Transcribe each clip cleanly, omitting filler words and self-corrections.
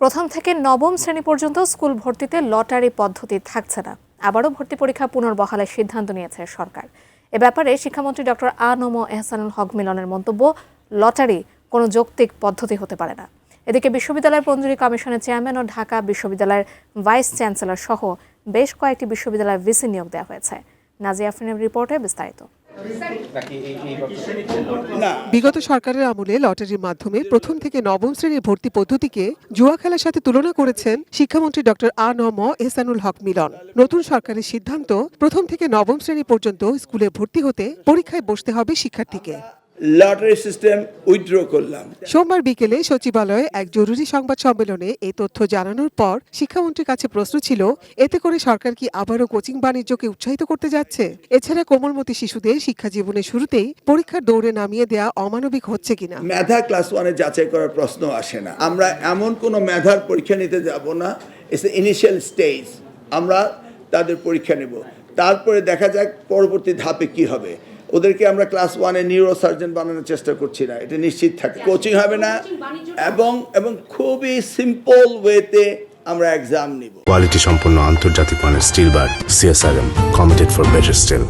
প্রথম থেকে নবম শ্রেণী পর্যন্ত স্কুল ভর্তিতে লটারি পদ্ধতি থাকছে না। আবারও ভর্তি পরীক্ষা পুনর্বহালের সিদ্ধান্ত নিয়েছে সরকার। এ ব্যাপারে শিক্ষামন্ত্রী ডক্টর আ.ন.ম এহসানুল হক মিলনের মন্তব্য, লটারি কোনো যৌক্তিক পদ্ধতি হতে পারে না। এদিকে বিশ্ববিদ্যালয় পঞ্জুরি কমিশনের চেয়ারম্যান ও ঢাকা বিশ্ববিদ্যালয়ের ভাইস চ্যান্সেলর সহ বেশ কয়েকটি বিশ্ববিদ্যালয়ের ভিসি নিয়োগ দেওয়া হয়েছে। নাজিয়া আফরিনের রিপোর্টে বিস্তারিত। বিগত সরকারের আমলে লটারির মাধ্যমে প্রথম থেকে নবম শ্রেণীর ভর্তি পদ্ধতিকে জুয়া খেলার সাথে তুলনা করেছেন শিক্ষামন্ত্রী ডক্টর আ.ন.ম এহসানুল হক মিলন। নতুন সরকারের সিদ্ধান্ত, প্রথম থেকে নবম শ্রেণী পর্যন্ত স্কুলে ভর্তি হতে পরীক্ষায় বসতে হবে শিক্ষার্থীকে। লটারি সিস্টেম উইথড্র করলাম। সোমবার বিকেলে সচিবালয়ে এক জরুরি সংবাদ সম্মেলনে এই তথ্য জানানোর পর শিক্ষামন্ত্রীর কাছে প্রশ্ন ছিল, এতে করে সরকার কি আবারও কোচিং বাণিজ্যকে উৎসাহিত করতে যাচ্ছে? এছাড়া কোমলমতি শিশুদের শিক্ষা জীবনের শুরুতেই পরীক্ষার দৌড়ে নামিয়ে দেওয়া অমানবিক হচ্ছে কিনা। মেধা ক্লাস 1-এ যাচাই করার প্রশ্ন আসে না। আমরা এমন কোনো মেধার পরীক্ষা নিতে যাব না। It's initial stage. আমরা তাদের পরীক্ষা নেব, তারপরে দেখা যাক পরবর্তী ধাপে কি হবে। ওদেরকে আমরা ক্লাস 1-এ নিউরো সার্জন বানানোর চেষ্টা করছি না, এটা নিশ্চিত থাকে। কোচিং হবে না এবং খুবই সিম্পল ওয়েতে আমরা এক্সাম নিব। কোয়ালিটি সম্পন্ন আন্তর্জাতিক মানের still bar CSRM, committed for better still.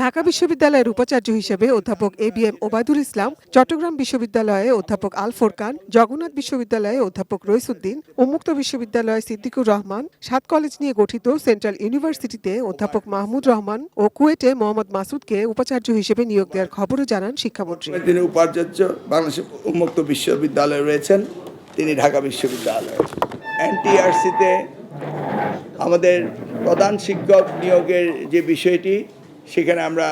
Dhaka বিশ্ববিদ্যালয়ের উপাচার্য হিসেবে অধ্যাপক A.B.M ওবায়দুল ইসলাম, চট্টগ্রাম বিশ্ববিদ্যালয়ে অধ্যাপক আল ফোরকান, জগন্নাথ বিশ্ববিদ্যালয়ে অধ্যাপক রইসুদ্দিন, উন্মুক্ত বিশ্ববিদ্যালয়ে সিদ্দিকুর রহমান, 7 কলেজ নিয়ে গঠিত সেন্ট্রাল ইউনিভার্সিটিতে অধ্যাপক মাহমুদ রহমান ও কুয়েটে মোহাম্মদ মাসুদকে উপাচার্য হিসেবে নিয়োগ দেওয়ার খবরও জানান শিক্ষামন্ত্রী। তিনি উপাচার্য বাংলাদেশ উন্মুক্ত বিশ্ববিদ্যালয়ে রয়েছেন, তিনি ঢাকা বিশ্ববিদ্যালয়ে। NTRC-তে আমাদের প্রধান শিক্ষক নিয়োগের যে বিষয়টি, সেখানে আমরা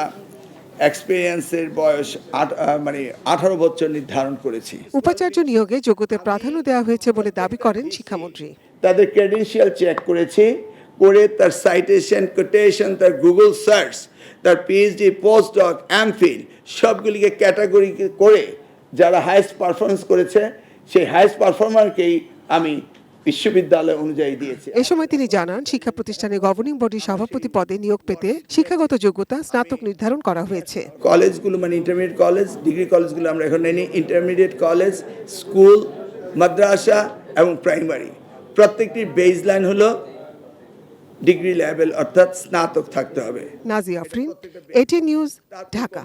এক্সপিরিয়েন্সের বয়স 18 বছর নির্ধারণ করেছি। উপাচার্য নিয়োগে যোগ্যতার প্রাধান্য দেওয়া হয়েছে বলে দাবি করেন শিক্ষামন্ত্রী। তাদের ক্রেডেনশিয়াল চেক করেছি, করে তার সাইটেশন, কোটেশন, তার গুগল সার্চ, তার PhD, পোস্টডক, এমফিল সবগুলিকে ক্যাটাগরি করে যারা হাইয়েস্ট পারফরমেন্স করেছে, সেই হাইয়েস্ট পারফরমারকেই আমি বিশ্ববিদ্যালয় অনুযায়ী দিয়েছে। এ সময় তিনি জানান, শিক্ষা প্রতিষ্ঠানের গভর্নিং বডির সভাপতি পদে নিয়োগ পেতে শিক্ষাগত যোগ্যতা স্নাতক নির্ধারণ করা হয়েছে। কলেজগুলো ইন্টারমিডিয়েট কলেজ, ডিগ্রি কলেজগুলো আমরা এখন নেই। ইন্টারমিডিয়েট কলেজ, স্কুল, মাদ্রাসা এবং প্রাইমারি প্রত্যেকটির বেস লাইন হলো ডিগ্রি লেভেল, অর্থাৎ স্নাতক থাকতে হবে। Nazia Afrin, ATN news, Dhaka.